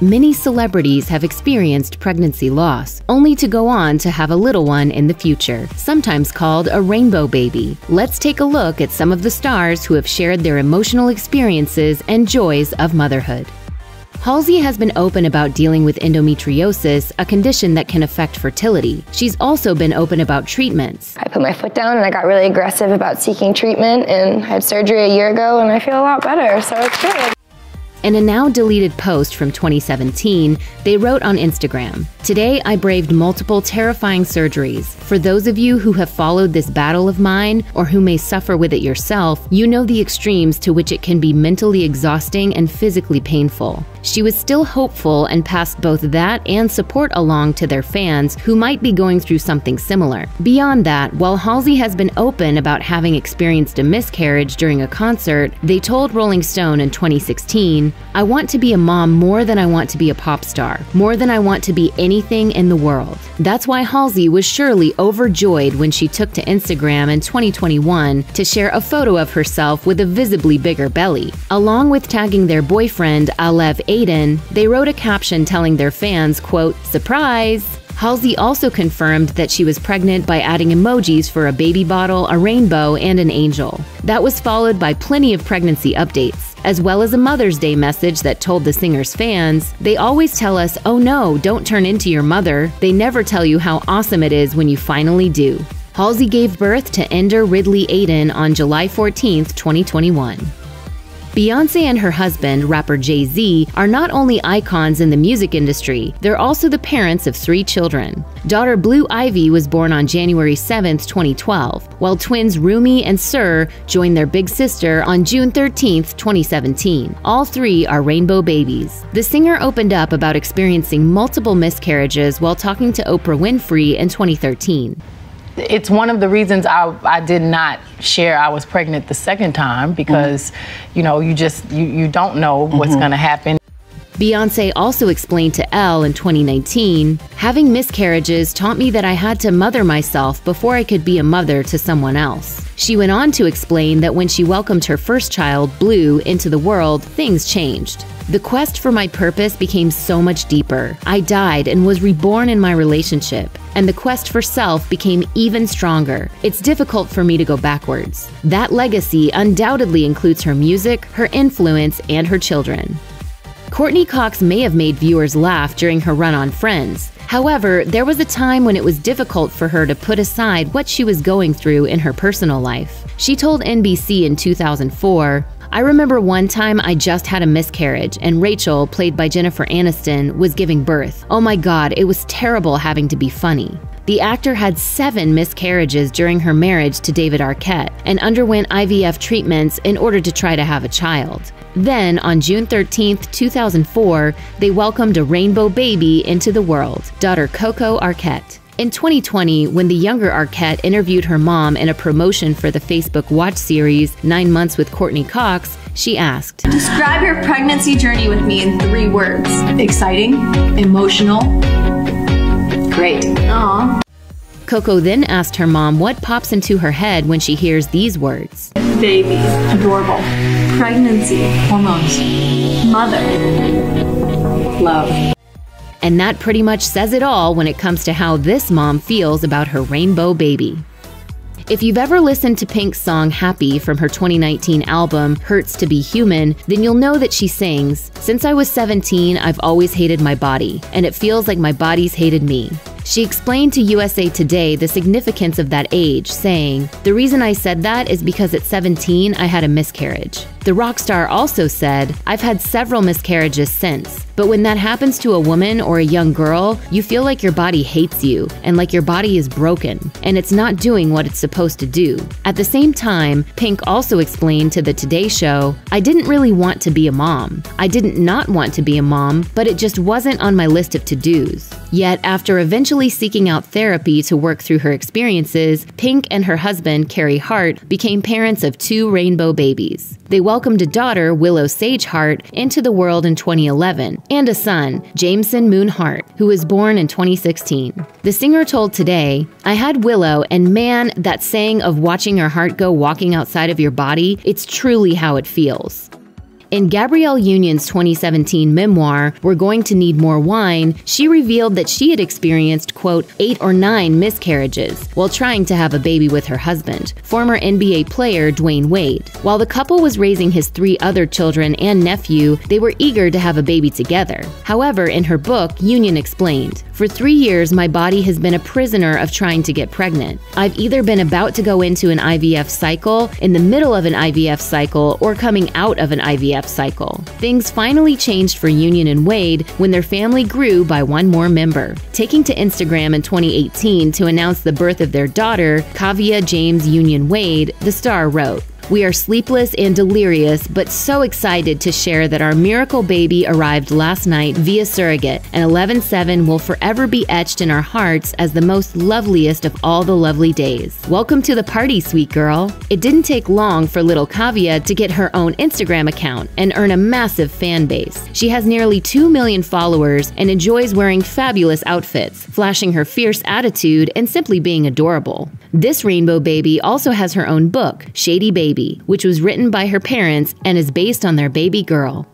Many celebrities have experienced pregnancy loss, only to go on to have a little one in the future, sometimes called a rainbow baby. Let's take a look at some of the stars who have shared their emotional experiences and joys of motherhood. Halsey has been open about dealing with endometriosis, a condition that can affect fertility. She's also been open about treatments. I put my foot down and I got really aggressive about seeking treatment, and I had surgery a year ago and I feel a lot better, so it's good. In a now-deleted post from 2017, they wrote on Instagram, "Today I braved multiple terrifying surgeries. For those of you who have followed this battle of mine, or who may suffer with it yourself, you know the extremes to which it can be mentally exhausting and physically painful." She was still hopeful and passed both that and support along to their fans who might be going through something similar. Beyond that, while Halsey has been open about having experienced a miscarriage during a concert, they told Rolling Stone in 2016, "I want to be a mom more than I want to be a pop star, more than I want to be anything in the world." That's why Halsey was surely overjoyed when she took to Instagram in 2021 to share a photo of herself with a visibly bigger belly. Along with tagging their boyfriend, Alev Aiden, they wrote a caption telling their fans, quote, "Surprise!" Halsey also confirmed that she was pregnant by adding emojis for a baby bottle, a rainbow, and an angel. That was followed by plenty of pregnancy updates, as well as a Mother's Day message that told the singer's fans, "They always tell us, oh no, don't turn into your mother. They never tell you how awesome it is when you finally do." Halsey gave birth to Ender Ridley Aiden on July 14th, 2021. Beyoncé and her husband, rapper Jay-Z, are not only icons in the music industry, they're also the parents of 3 children. Daughter Blue Ivy was born on January 7th, 2012, while twins Rumi and Sir joined their big sister on June 13th, 2017. All 3 are rainbow babies. The singer opened up about experiencing multiple miscarriages while talking to Oprah Winfrey in 2013. It's one of the reasons I did not share I was pregnant the second time, because, you know, you don't know what's going to happen. Beyoncé also explained to Elle in 2019, "Having miscarriages taught me that I had to mother myself before I could be a mother to someone else." She went on to explain that when she welcomed her first child, Blue, into the world, things changed. "The quest for my purpose became so much deeper. I died and was reborn in my relationship, and the quest for self became even stronger. It's difficult for me to go backwards." That legacy undoubtedly includes her music, her influence, and her children. Courteney Cox may have made viewers laugh during her run on Friends. However, there was a time when it was difficult for her to put aside what she was going through in her personal life. She told NBC in 2004, "I remember one time I just had a miscarriage and Rachel, played by Jennifer Aniston, was giving birth. Oh my God, it was terrible having to be funny." The actor had 7 miscarriages during her marriage to David Arquette and underwent IVF treatments in order to try to have a child. Then, on June 13th, 2004, they welcomed a rainbow baby into the world, daughter Coco Arquette. In 2020, when the younger Arquette interviewed her mom in a promotion for the Facebook Watch series 9 Months with Courteney Cox, she asked, "Describe your pregnancy journey with me in 3 words. Exciting, emotional, great." Aww. Coco then asked her mom what pops into her head when she hears these words. Baby, adorable, pregnancy, hormones, mother, love. And that pretty much says it all when it comes to how this mom feels about her rainbow baby. If you've ever listened to Pink's song Happy from her 2019 album Hurts to Be Human, then you'll know that she sings, "Since I was 17, I've always hated my body, and it feels like my body's hated me." She explained to USA Today the significance of that age, saying, "The reason I said that is because at 17, I had a miscarriage." The rock star also said, "I've had several miscarriages since, but when that happens to a woman or a young girl, you feel like your body hates you and like your body is broken and it's not doing what it's supposed to do." At the same time, Pink also explained to the Today Show, "I didn't really want to be a mom. I didn't not want to be a mom, but it just wasn't on my list of to-dos." Yet, after eventually seeking out therapy to work through her experiences, Pink and her husband, Carey Hart, became parents of 2 rainbow babies. They welcomed a daughter, Willow Sage Hart, into the world in 2011, and a son, Jameson Moon Hart, who was born in 2016. The singer told Today, "I had Willow, and man, that saying of watching your heart go walking outside of your body, it's truly how it feels." In Gabrielle Union's 2017 memoir, We're Going to Need More Wine, she revealed that she had experienced, quote, 8 or 9 miscarriages while trying to have a baby with her husband, former NBA player Dwayne Wade. While the couple was raising his 3 other children and nephew, they were eager to have a baby together. However, in her book, Union explained, "For 3 years, my body has been a prisoner of trying to get pregnant. I've either been about to go into an IVF cycle, in the middle of an IVF cycle, or coming out of an IVF cycle." Things finally changed for Union and Wade when their family grew by 1 more member. Taking to Instagram in 2018 to announce the birth of their daughter, Kavia James Union Wade, the star wrote, "We are sleepless and delirious, but so excited to share that our miracle baby arrived last night via surrogate, and 11/7 will forever be etched in our hearts as the most loveliest of all the lovely days. Welcome to the party, sweet girl." It didn't take long for little Kavia to get her own Instagram account and earn a massive fan base. She has nearly 2 million followers and enjoys wearing fabulous outfits, flashing her fierce attitude, and simply being adorable. This rainbow baby also has her own book, Shady Baby, which was written by her parents and is based on their baby girl.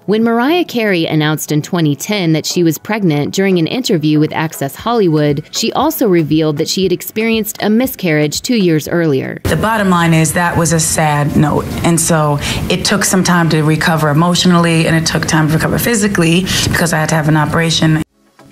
When Mariah Carey announced in 2010 that she was pregnant during an interview with Access Hollywood, she also revealed that she had experienced a miscarriage 2 years earlier. The bottom line is that was a sad note, and so it took some time to recover emotionally, and it took time to recover physically because I had to have an operation.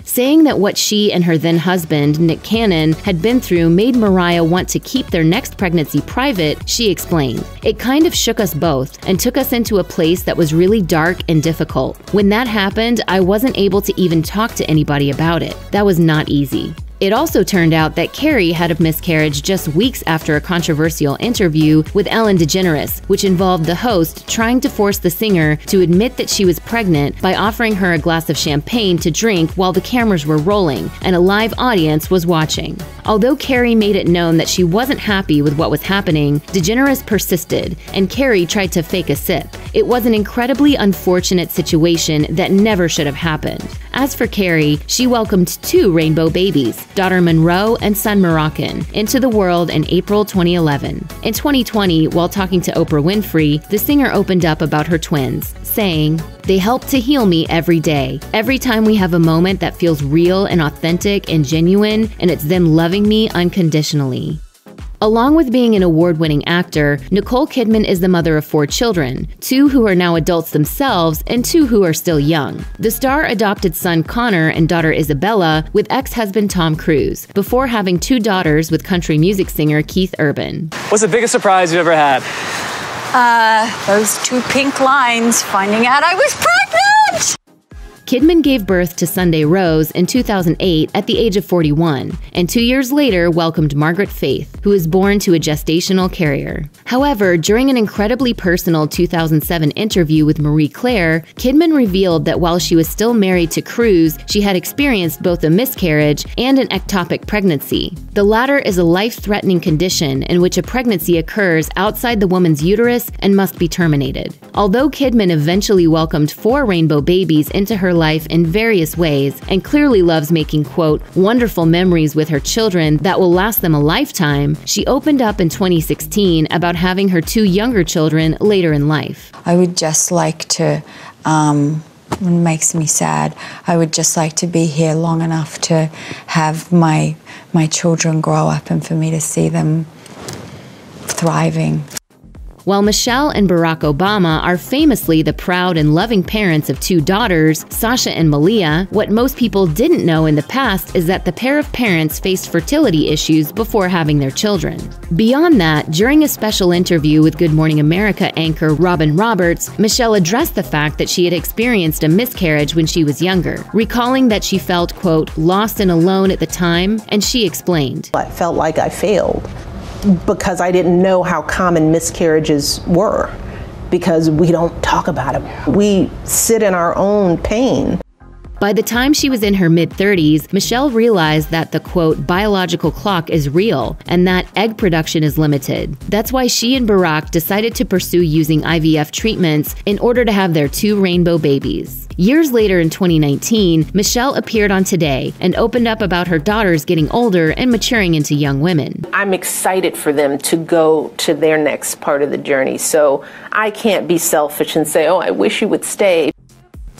Saying that what she and her then-husband, Nick Cannon, had been through made Mariah want to keep their next pregnancy private, she explained. "It kind of shook us both and took us into a place that was really dark and difficult. When that happened, I wasn't able to even talk to anybody about it. That was not easy." It also turned out that Carey had a miscarriage just weeks after a controversial interview with Ellen DeGeneres, which involved the host trying to force the singer to admit that she was pregnant by offering her a glass of champagne to drink while the cameras were rolling and a live audience was watching. Although Carey made it known that she wasn't happy with what was happening, DeGeneres persisted, and Carey tried to fake a sip. It was an incredibly unfortunate situation that never should have happened. As for Carey, she welcomed 2 rainbow babies, daughter Monroe and son Moroccan, into the world in April 2011. In 2020, while talking to Oprah Winfrey, the singer opened up about her twins, saying, "They help to heal me every day. Every time we have a moment that feels real and authentic and genuine, and it's them loving me unconditionally." Along with being an award-winning actor, Nicole Kidman is the mother of 4 children, 2 who are now adults themselves and 2 who are still young. The star adopted son Connor and daughter Isabella with ex-husband Tom Cruise, before having 2 daughters with country music singer Keith Urban. What's the biggest surprise you've ever had? Those 2 pink lines finding out I was pregnant! Kidman gave birth to Sunday Rose in 2008 at the age of 41, and 2 years later welcomed Margaret Faith, who was born to a gestational carrier. However, during an incredibly personal 2007 interview with Marie Claire, Kidman revealed that while she was still married to Cruise, she had experienced both a miscarriage and an ectopic pregnancy. The latter is a life-threatening condition in which a pregnancy occurs outside the woman's uterus and must be terminated. Although Kidman eventually welcomed 4 rainbow babies into her life in various ways and clearly loves making, quote, wonderful memories with her children that will last them a lifetime, she opened up in 2016 about having her 2 younger children later in life. I would just like to, it makes me sad, I would just like to be here long enough to have my children grow up and for me to see them thriving. While Michelle and Barack Obama are famously the proud and loving parents of 2 daughters, Sasha and Malia, what most people didn't know in the past is that the pair of parents faced fertility issues before having their children. Beyond that, during a special interview with Good Morning America anchor Robin Roberts, Michelle addressed the fact that she had experienced a miscarriage when she was younger, recalling that she felt, quote, lost and alone at the time, and she explained. I felt like I failed, because I didn't know how common miscarriages were, because we don't talk about them. We sit in our own pain. By the time she was in her mid-30s, Michelle realized that the, quote, biological clock is real and that egg production is limited. That's why she and Barack decided to pursue using IVF treatments in order to have their 2 rainbow babies. Years later in 2019, Michelle appeared on Today and opened up about her daughters getting older and maturing into young women. I'm excited for them to go to their next part of the journey, so I can't be selfish and say, oh, I wish you would stay.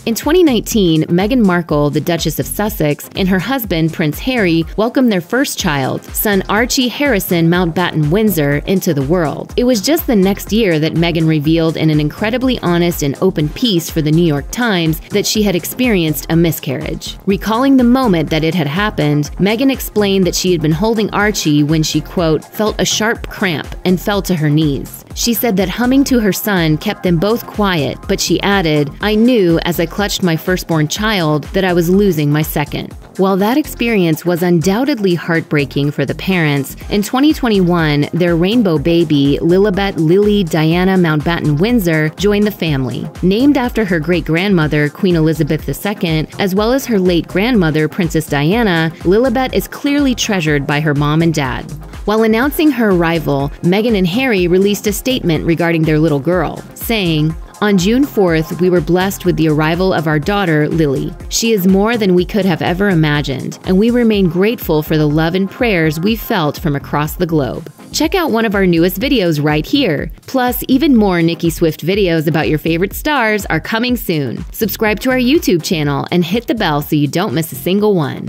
In 2019, Meghan Markle, the Duchess of Sussex, and her husband, Prince Harry, welcomed their first child, son Archie Harrison Mountbatten Windsor, into the world. It was just the next year that Meghan revealed in an incredibly honest and open piece for the New York Times that she had experienced a miscarriage. Recalling the moment that it had happened, Meghan explained that she had been holding Archie when she, quote, felt a sharp cramp and fell to her knees. She said that humming to her son kept them both quiet, but she added, I knew as I clutched my firstborn child that I was losing my second. While that experience was undoubtedly heartbreaking for the parents, in 2021, their rainbow baby, Lilibet Lily Diana Mountbatten Windsor, joined the family. Named after her great-grandmother, Queen Elizabeth II, as well as her late grandmother, Princess Diana, Lilibet is clearly treasured by her mom and dad. While announcing her arrival, Meghan and Harry released a statement regarding their little girl, saying, on June 4th, we were blessed with the arrival of our daughter, Lily. She is more than we could have ever imagined, and we remain grateful for the love and prayers we felt from across the globe. Check out one of our newest videos right here. Plus, even more Nicki Swift videos about your favorite stars are coming soon. Subscribe to our YouTube channel and hit the bell so you don't miss a single one.